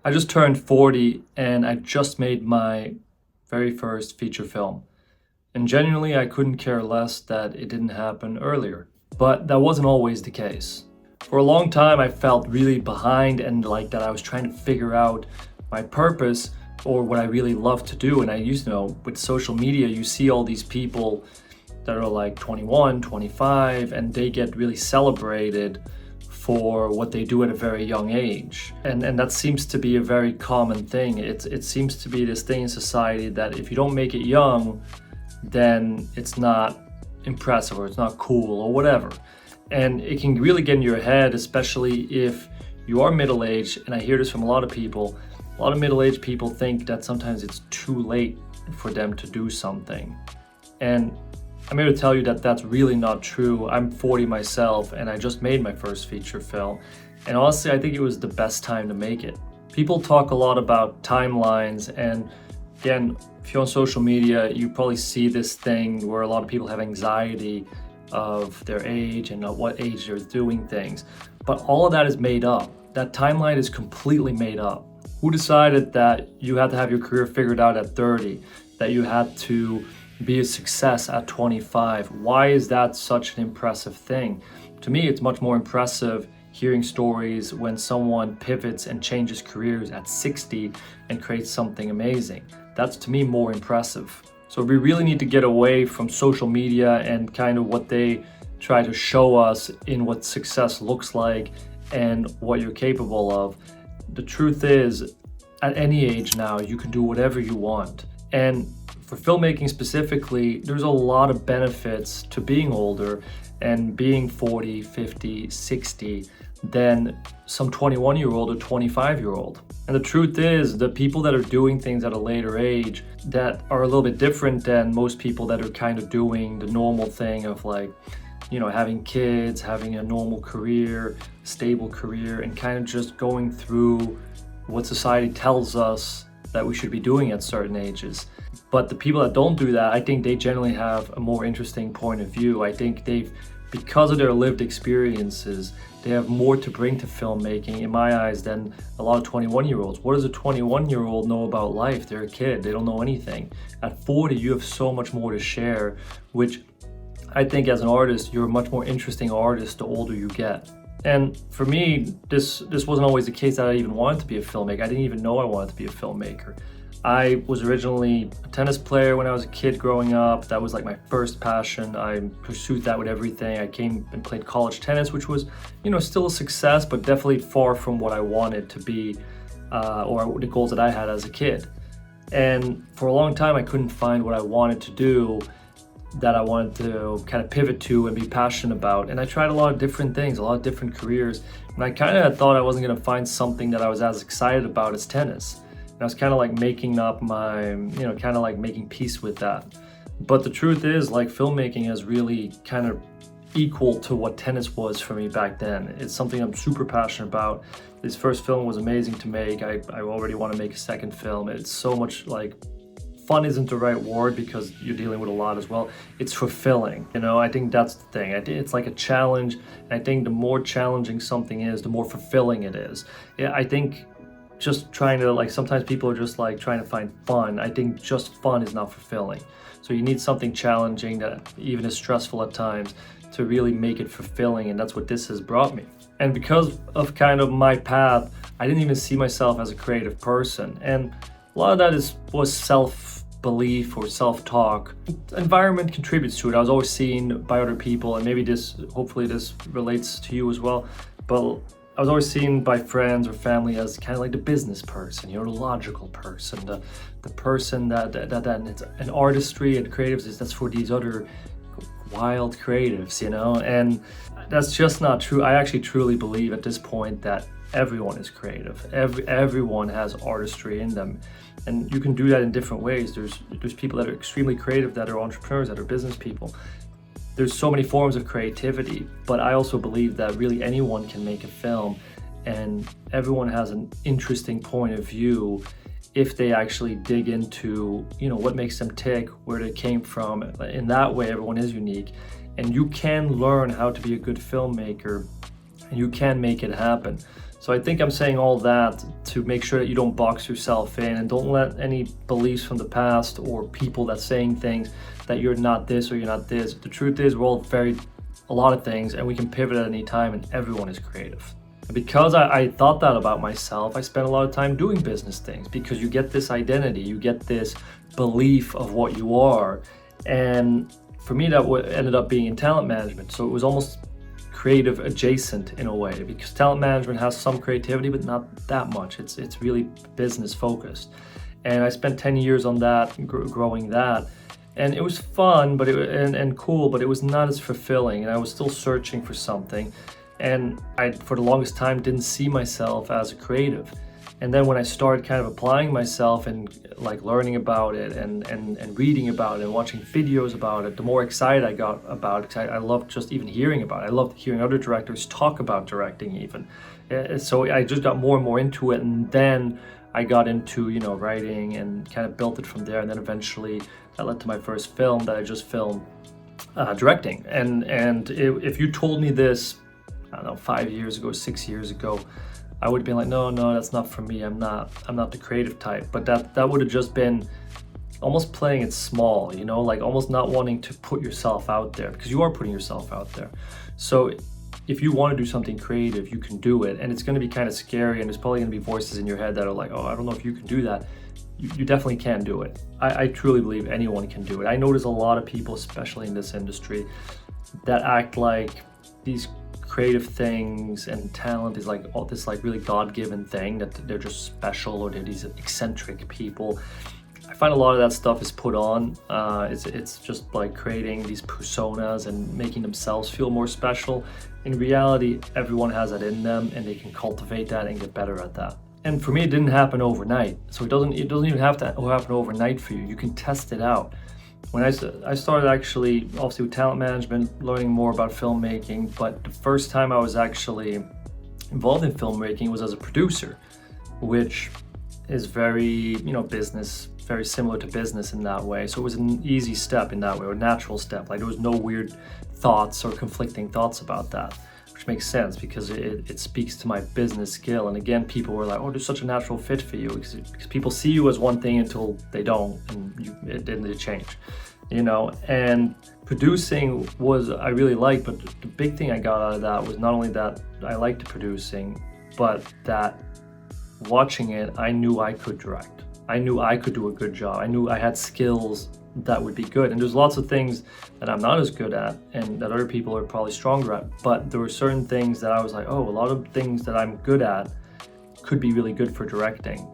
I just turned 40 and I just made my very first feature film. And genuinely, I couldn't care less that it didn't happen earlier. But that wasn't always the case. For a long time, I felt really behind and like that I was trying to figure out my purpose or what I really love to do. And I used to know with social media, you see all these people that are like 21, 25, and they get really celebrated for what they do at a very young age. And that seems to be a very common thing. It seems to be this thing in society that if you don't make it young, then it's not impressive or it's not cool or whatever. And it can really get in your head, especially if you are middle-aged, and I hear this from a lot of people. A lot of middle-aged people think that sometimes it's too late for them to do something. And I'm here to tell you that that's really not true. I'm 40 myself and I just made my first feature film. And honestly, I think it was the best time to make it. People talk a lot about timelines, and again, if you're on social media, you probably see this thing where a lot of people have anxiety of their age and at what age they're doing things. But all of that is made up. That timeline is completely made up. Who decided that you had to have your career figured out at 30, that you had to be a success at 25? Why is that such an impressive thing? To me, it's much more impressive hearing stories when someone pivots and changes careers at 60 and creates something amazing. That's to me more impressive. So we really need to get away from social media and kind of what they try to show us in what success looks like and what you're capable of. The truth is, at any age now, you can do whatever you want. And for filmmaking specifically, there's a lot of benefits to being older and being 40, 50, 60 than some 21-year-old or 25-year-old. And the truth is, the people that are doing things at a later age that are a little bit different than most people that are kind of doing the normal thing of like, having kids, having a normal career, stable career, and kind of just going through what society tells us that we should be doing at certain ages. But the people that don't do that, I think they generally have a more interesting point of view. I think because of their lived experiences, they have more to bring to filmmaking, in my eyes, than a lot of 21-year-olds. What does a 21-year-old know about life? They're a kid, they don't know anything. At 40, you have so much more to share, which I think as an artist, you're a much more interesting artist the older you get. And for me, this wasn't always the case that I even wanted to be a filmmaker. I didn't even know I wanted to be a filmmaker. I was originally a tennis player when I was a kid growing up. That was like my first passion. I pursued that with everything. I came and played college tennis, which was, still a success, but definitely far from what I wanted to be, or the goals that I had as a kid. And for a long time, I couldn't find what I wanted to do, that I wanted to kind of pivot to and be passionate about. And I tried a lot of different things, a lot of different careers. And I kind of thought I wasn't going to find something that I was as excited about as tennis. And I was kind of like making up kind of like making peace with that. But the truth is, like, filmmaking is really kind of equal to what tennis was for me back then. It's something I'm super passionate about. This first film was amazing to make. I already want to make a second film. It's so much like, fun isn't the right word because you're dealing with a lot as well. It's fulfilling. I think that's the thing. It's like a challenge. And I think the more challenging something is, the more fulfilling it is. Yeah, I think just trying to sometimes people are just like trying to find fun. I think just fun is not fulfilling. So you need something challenging that even is stressful at times to really make it fulfilling. And that's what this has brought me. And because of kind of my path, I didn't even see myself as a creative person. And a lot of that was self-belief or self-talk. Environment contributes to it. I was always seen by other people, and maybe hopefully this relates to you as well, but I was always seen by friends or family as kind of like the business person, the logical person, the person that it's an artistry and creatives that's for these other wild creatives, and that's just not true. I actually truly believe at this point that everyone is creative. Everyone has artistry in them, and you can do that in different ways. There's people that are extremely creative, that are entrepreneurs, that are business people. There's so many forms of creativity, but I also believe that really anyone can make a film, and everyone has an interesting point of view if they actually dig into, what makes them tick, where they came from. In that way, everyone is unique, and you can learn how to be a good filmmaker, and you can make it happen. So I think I'm saying all that to make sure that you don't box yourself in, and don't let any beliefs from the past or people that saying things that you're not this or you're not this. The truth is we're all a lot of things, and we can pivot at any time, and everyone is creative. And because I thought that about myself, I spent a lot of time doing business things, because you get this identity, you get this belief of what you are. And for me, that ended up being in talent management. So it was almost creative adjacent in a way, because talent management has some creativity, but not that much. It's really business focused. And I spent 10 years on that, growing that. And it was fun, but and cool, but it was not as fulfilling. And I was still searching for something. And I, for the longest time, didn't see myself as a creative. And then when I started kind of applying myself and like learning about it and reading about it and watching videos about it, the more excited I got about it, 'cause I loved just even hearing about it. I loved hearing other directors talk about directing even. So I just got more and more into it, and then I got into, writing and kind of built it from there. And then eventually that led to my first film that I just filmed, directing. If you told me this, I don't know, 5 years ago, 6 years ago, I would have been like, no, that's not for me. I'm not the creative type. But that would have just been almost playing it small, like almost not wanting to put yourself out there, because you are putting yourself out there. So if you want to do something creative, you can do it. And it's going to be kind of scary, and there's probably going to be voices in your head that are like, oh, I don't know if you can do that. You definitely can do it. I truly believe anyone can do it. I notice a lot of people, especially in this industry, that act like these creative things and talent is like all this like really God-given thing, that they're just special, or they're these eccentric people. I find a lot of that stuff is put on. It's just like creating these personas and making themselves feel more special. In reality, everyone has that in them, and they can cultivate that and get better at that. And for me, it didn't happen overnight. So it doesn't even have to happen overnight for you. You can test it out. When I started actually, obviously with talent management, learning more about filmmaking, but the first time I was actually involved in filmmaking was as a producer, which is very, business, very similar to business in that way. So it was an easy step in that way, or a natural step. Like there was no weird thoughts or conflicting thoughts about that, which makes sense because it speaks to my business skill. And again, people were like, oh, there's such a natural fit for you, because people see you as one thing until they don't, and it didn't change, and producing I really liked, but the big thing I got out of that was not only that I liked producing, but that watching it, I knew I could direct. I knew I could do a good job. I knew I had skills that would be good. And there's lots of things that I'm not as good at and that other people are probably stronger at. But there were certain things that I was like, oh, a lot of things that I'm good at could be really good for directing.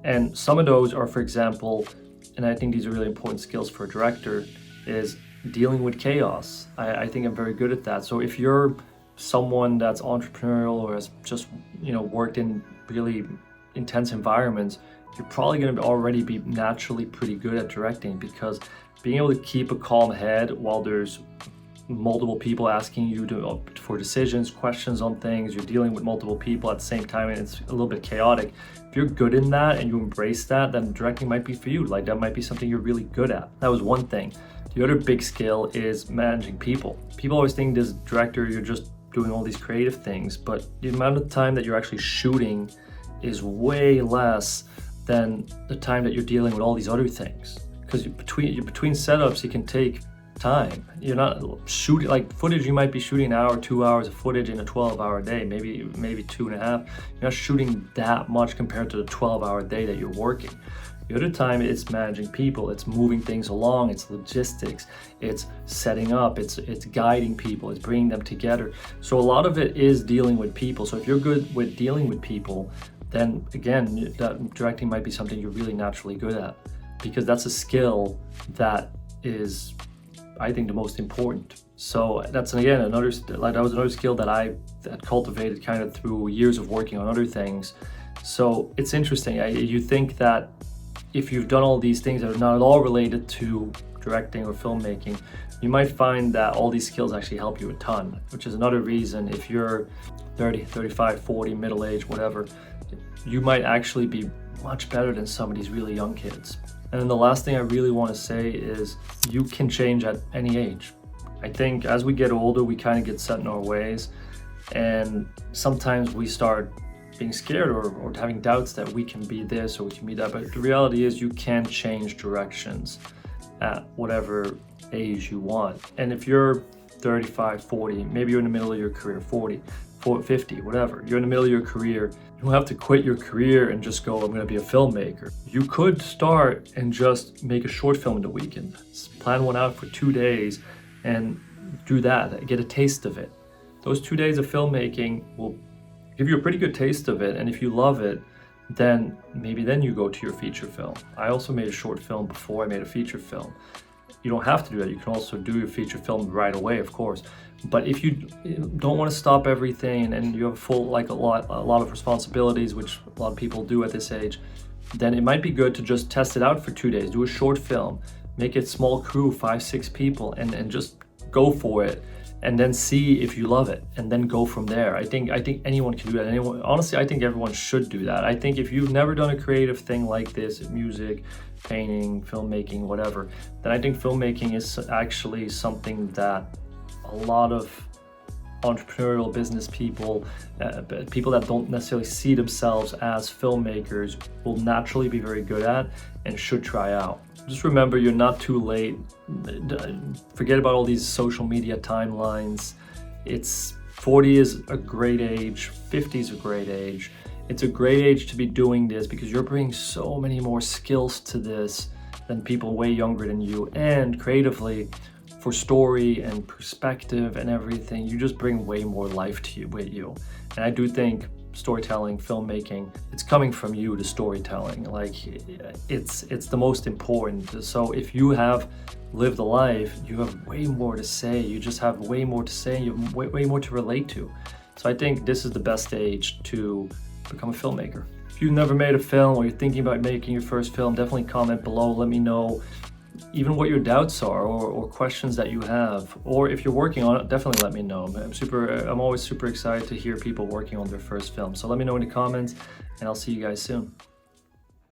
And some of those are, for example, and I think these are really important skills for a director, is dealing with chaos. I think I'm very good at that. So if you're someone that's entrepreneurial or has just, worked in really intense environments, you're probably going to already be naturally pretty good at directing, because being able to keep a calm head while there's multiple people asking you for decisions, questions on things, you're dealing with multiple people at the same time, and it's a little bit chaotic. If you're good in that and you embrace that, then directing might be for you. Like that might be something you're really good at. That was one thing. The other big skill is managing people. People always think as director, you're just doing all these creative things, but the amount of time that you're actually shooting is way less than the time that you're dealing with all these other things. Because between setups, you can take time. You're not shooting like footage. You might be shooting an hour, 2 hours of footage in a 12-hour day, maybe 2.5. You're not shooting that much compared to the 12-hour day that you're working. The other time, it's managing people, it's moving things along, it's logistics, it's setting up, it's guiding people, it's bringing them together. So a lot of it is dealing with people. So if you're good with dealing with people, then again, that directing might be something you're really naturally good at, because that's a skill that is, I think, the most important. So that's, again, that was another skill that I cultivated kind of through years of working on other things. So it's interesting. You think that if you've done all these things that are not at all related to directing or filmmaking, you might find that all these skills actually help you a ton, which is another reason if you're 30, 35, 40, middle age, whatever, you might actually be much better than some of these really young kids. And then the last thing I really want to say is you can change at any age. I think as we get older, we kind of get set in our ways, and sometimes we start being scared or having doubts that we can be this or we can be that. But the reality is you can change directions at whatever age you want. And if you're 35, 40, maybe you're in the middle of your career, 40, 50, whatever, you're in the middle of your career, you don't have to quit your career and just go, I'm going to be a filmmaker. You could start and just make a short film in the weekend. Plan one out for 2 days and do that, get a taste of it. Those 2 days of filmmaking will give you a pretty good taste of it, and if you love it, then maybe then you go to your feature film. I also made a short film before I made a feature film. You don't have to do that. You can also do your feature film right away, of course. But if you don't want to stop everything and you have full, like a lot of responsibilities, which a lot of people do at this age, then it might be good to just test it out for 2 days. Do a short film, make it small crew, 5, 6 people, and just go for it. And then see if you love it, and then go from there. I think anyone can do that. Honestly, I think everyone should do that. I think if you've never done a creative thing like this, music, painting, filmmaking, whatever, then I think filmmaking is actually something that a lot of entrepreneurial business people, people that don't necessarily see themselves as filmmakers, will naturally be very good at and should try out. Just remember, you're not too late. Forget about all these social media timelines. 40 is a great age, 50 is a great age. It's a great age to be doing this because you're bringing so many more skills to this than people way younger than you. And creatively, for story and perspective and everything, you just bring way more life to you with you. And I do think storytelling, filmmaking, it's coming from you, the storytelling. Like it's the most important. So if you have lived a life, you have way more to say. You just have way more to say. You have way more to relate to. So I think this is the best age to become a filmmaker. If you've never made a film or you're thinking about making your first film, definitely comment below. Let me know even what your doubts are or questions that you have, or if you're working on it, definitely let me know. I'm always super excited to hear people working on their first film. So let me know in the comments, and I'll see you guys soon.